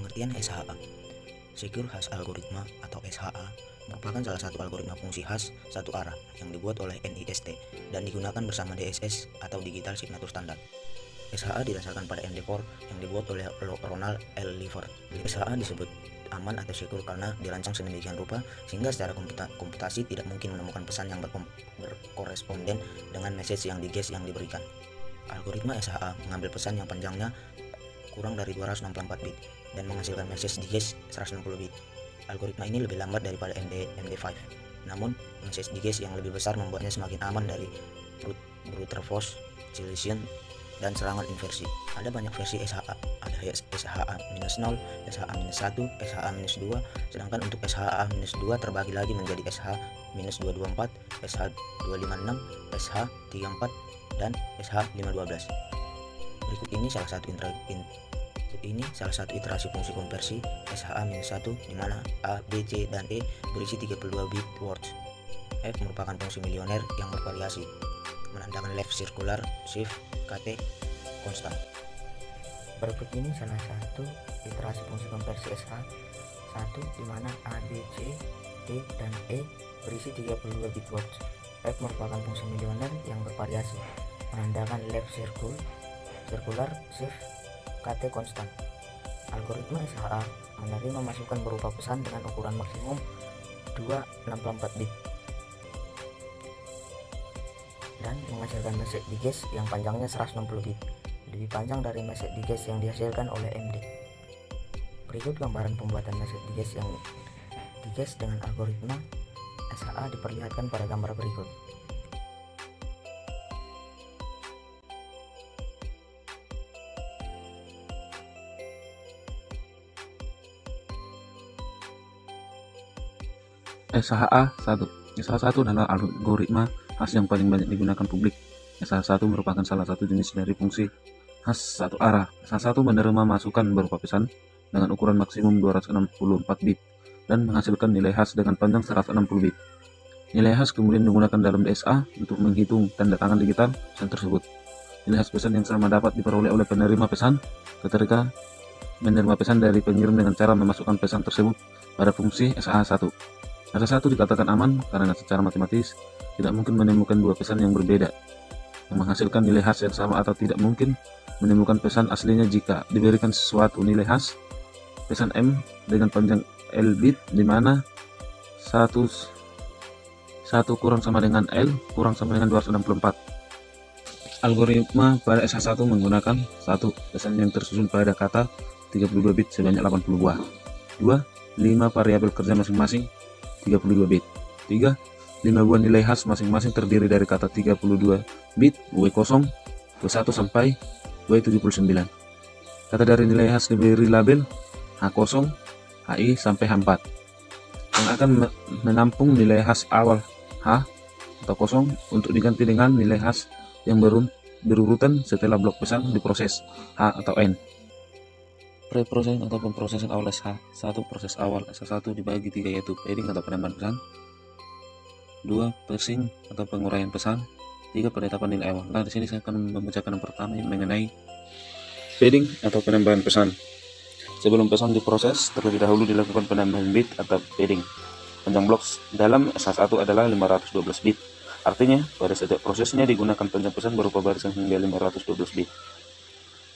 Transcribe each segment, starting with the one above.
Pengertian SHA. Secure Hash Algorithm atau SHA merupakan salah satu algoritma fungsi hash satu arah yang dibuat oleh NIST dan digunakan bersama DSS atau Digital Signature Standard. SHA didasarkan pada MD4 yang dibuat oleh Ronald L. Liefeld. SHA disebut aman atau secure karena dirancang sedemikian rupa sehingga secara komputasi tidak mungkin menemukan pesan yang berkoresponden dengan message yang diges yang diberikan. Algoritma SHA mengambil pesan yang panjangnya kurang dari 264 bit dan menghasilkan message diges 160 bit. Algoritma ini lebih lambat daripada MD5. Namun, message diges yang lebih besar membuatnya semakin aman dari brute force, collision, dan serangan inversi. Ada banyak versi SHA, ada SHA-0, SHA-1, SHA-2, sedangkan untuk SHA-2 terbagi lagi menjadi SH-224, SH-256, SH-34, dan SH-512. Berikut ini salah satu iterasi fungsi konversi SHA-1 di mana A, B, C, dan E berisi 32 bit words. F merupakan fungsi milioner yang bervariasi, menandakan left circular, shift, KT, konstan. Berikut ini salah satu iterasi fungsi konversi SH1 di mana A, B, C, D, dan E berisi 32 bit words. F merupakan fungsi milioner yang bervariasi, menandakan left circular, shift, KT konstan. Algoritma SHA menerima masukan berupa pesan dengan ukuran maksimum 264 bit dan menghasilkan message diges yang panjangnya 160 bit, lebih panjang dari message diges yang dihasilkan oleh MD. Berikut gambaran pembuatan message diges yang diges dengan algoritma SHA diperlihatkan pada gambar berikut. SHA-1 adalah algoritma hash yang paling banyak digunakan publik. SHA-1 merupakan salah satu jenis dari fungsi hash satu arah. SHA-1 menerima masukan berupa pesan dengan ukuran maksimum 264 bit dan menghasilkan nilai hash dengan panjang 160 bit. Nilai hash kemudian digunakan dalam DSA untuk menghitung tanda tangan digital pesan tersebut. Nilai hash pesan yang sama dapat diperoleh oleh penerima pesan ketika menerima pesan dari pengirim dengan cara memasukkan pesan tersebut pada fungsi SHA-1. SHA-1 dikatakan aman karena secara matematis tidak mungkin menemukan dua pesan yang berbeda yang menghasilkan nilai hash yang sama atau tidak mungkin menemukan pesan aslinya jika diberikan sesuatu nilai hash pesan M dengan panjang L bit di mana 1 kurang sama dengan L kurang sama dengan 264. Algoritma pada SHA-1 menggunakan 1. Pesan yang tersusun pada kata 32 bit sebanyak 80 buah. 2. 5 variabel kerja masing-masing 32 bit. 3. 5 buah nilai hash masing-masing terdiri dari kata 32 bit W0, W1 sampai W79. Kata dari nilai hash diberi label H0, HI sampai H4 yang akan menampung nilai hash awal H atau 0 untuk diganti dengan nilai hash yang berurutan setelah blok pesan diproses H atau N. Pre-processing atau pemrosesan awal SH1. Proses awal SH1 dibagi 3 yaitu padding atau penambahan pesan, 2. parsing atau penguraian pesan, 3. penetapan nilai awal. Nah, di sini saya akan membacakan yang pertama mengenai padding atau penambahan pesan. Sebelum pesan diproses, terlebih dahulu dilakukan penambahan bit atau padding. Panjang blok dalam SH1 adalah 512 bit. Artinya, pada setiap prosesnya digunakan panjang pesan berupa barisan hingga 512 bit.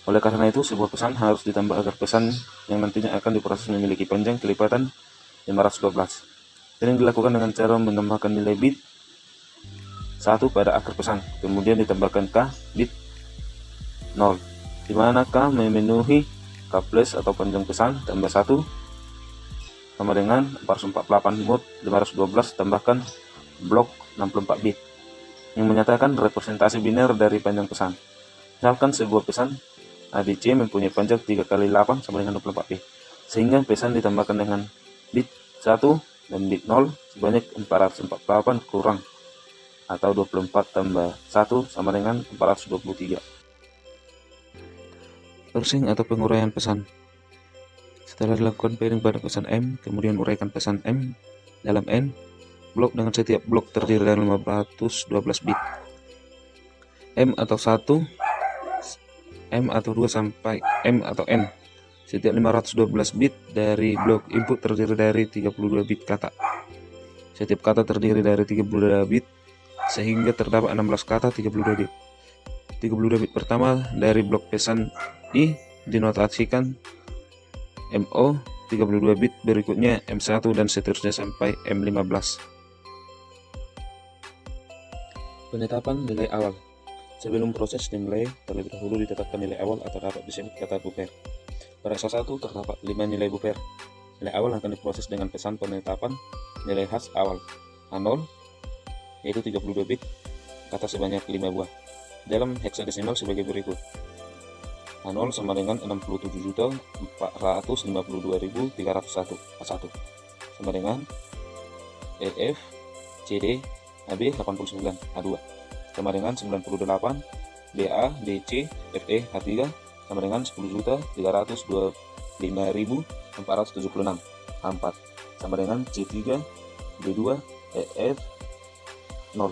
Oleh karena itu, sebuah pesan harus ditambah agar pesan yang nantinya akan diproses memiliki panjang kelipatan 512. Ini dilakukan dengan cara menambahkan nilai bit 1 pada akhir pesan, kemudian ditambahkan K bit 0, di mana K memenuhi K plus atau panjang pesan tambah 1 sama dengan 448 mod 512 tambahkan blok 64 bit yang menyatakan representasi biner dari panjang pesan. Misalkan sebuah pesan ADC mempunyai panjang 3 kali 8 sama dengan 24 bit, sehingga pesan ditambahkan dengan bit 1 dan bit 0 sebanyak 448 kurang atau 24 tambah 1 sama dengan 423. Parsing atau penguraian pesan. Setelah dilakukan padding pada pesan M, kemudian uraikan pesan M dalam N blok dengan setiap blok terdiri dari 512 bit. M atau 1, M atau 2 sampai M atau N Setiap 512 bit dari blok input terdiri dari 32 bit kata. Setiap kata terdiri dari 32 bit, sehingga terdapat 16 kata 32 bit. 32 bit pertama dari blok pesan I dinotasikan MO, 32 bit berikutnya M1 dan seterusnya sampai M15. Penetapan nilai awal. Sebelum proses dimulai, terlebih dahulu ditetapkan nilai awal atau dapat disebut kata buffer. Pada SA1 terdapat 5 nilai buffer. Nilai awal akan diproses dengan pesan penetapan nilai hash awal H0, yaitu 32 bit, kata sebanyak 5 buah. Dalam heksadesimal sebagai berikut. H0 sama dengan 67.452.301 A1 sama dengan EF CD AB 89 A2 sama dengan 98 BA DC FE H3 sama dengan 10.325.476 A4 sama dengan C3 B2 EF 0.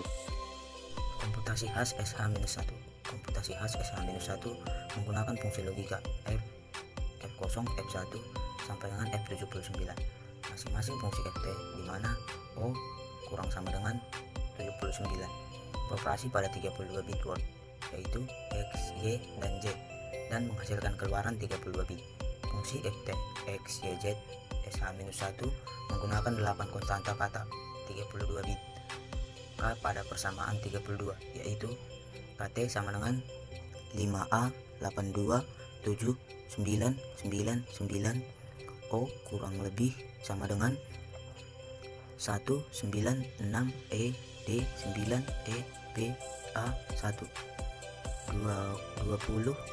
Komputasi hash SH-1. Komputasi hash SH-1 menggunakan fungsi logika F0, F1 sampai dengan F79. Masing-masing fungsi Ft di mana O kurang sama dengan 79 beroperasi pada 32 bit word, yaitu X, Y, dan Z, dan menghasilkan keluaran 32 bit. Fungsi Ft, X, Y, Z SH-1 menggunakan 8 konstanta kata 32 bit K pada persamaan 32, yaitu KT sama dengan 5A 82 7 9 9 9, O kurang lebih sama dengan 1 9 6 E D 9 E B A 1, 20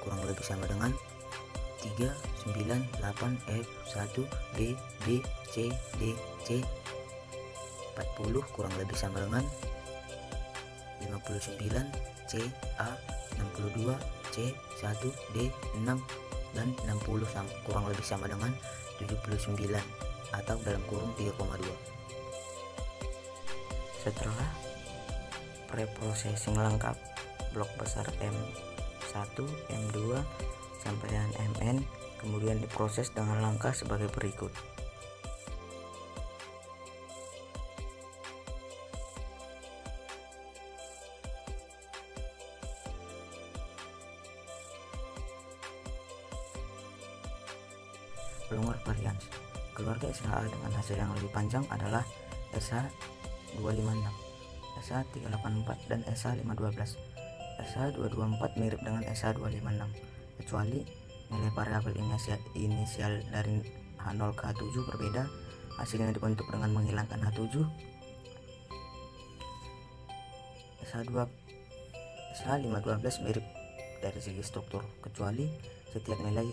kurang lebih sama dengan 3 9 8 F 1 B B C D C, 40 kurang lebih sama dengan 59 C A 62 C 1 D 6, dan 60 kurang lebih sama dengan 79 atau dalam kurung 3,2. Setelah preprocessing lengkap, blok besar M1, M2 sampai dengan MN kemudian diproses dengan langkah sebagai berikut. Longer variance. Keluarga SHA dengan hasil yang lebih panjang adalah SH256, SH384, dan SH512. SH224 mirip dengan SH256, kecuali nilai variabel inisial dari H0 ke H7 berbeda. Hasilnya dibentuk dengan menghilangkan H7. SH512 mirip dari segi struktur, kecuali setiap nilai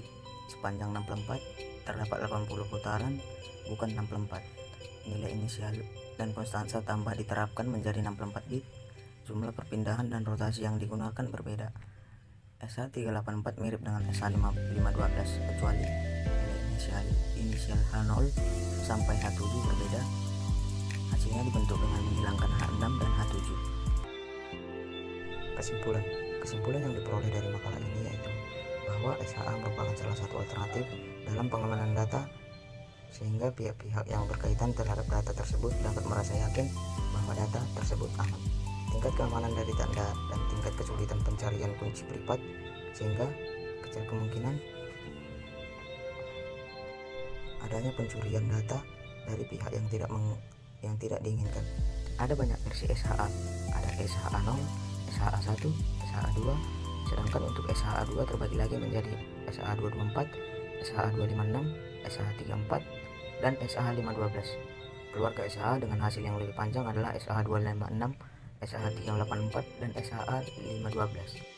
sepanjang 64 terdapat 80 putaran, bukan 64. Nilai inisial dan konstansa tambah diterapkan menjadi 64 bit. Jumlah perpindahan dan rotasi yang digunakan berbeda. SH384 mirip dengan SH512, kecuali nilai inisial H0 sampai H7 berbeda. Hasilnya dibentuk dengan menghilangkan H6 dan H7. Kesimpulan yang diperoleh dari makalah ini yaitu bahwa SHA merupakan salah satu alternatif dalam pengamanan data, sehingga pihak-pihak yang berkaitan terhadap data tersebut dapat merasa yakin bahwa data tersebut aman. Tingkat keamanan dari tanda dan tingkat kesulitan pencarian kunci privat, sehingga kecil kemungkinan adanya pencurian data dari pihak yang tidak diinginkan. Ada banyak versi SHA, ada SHA 0, SHA 1, SHA 2, sedangkan untuk SHA 2 terbagi lagi menjadi SHA 224, SHA 256, SHA 34, dan SHA 512. Keluarga SHA dengan hasil yang lebih panjang adalah SHA 256, SHA 384, dan SHA 512.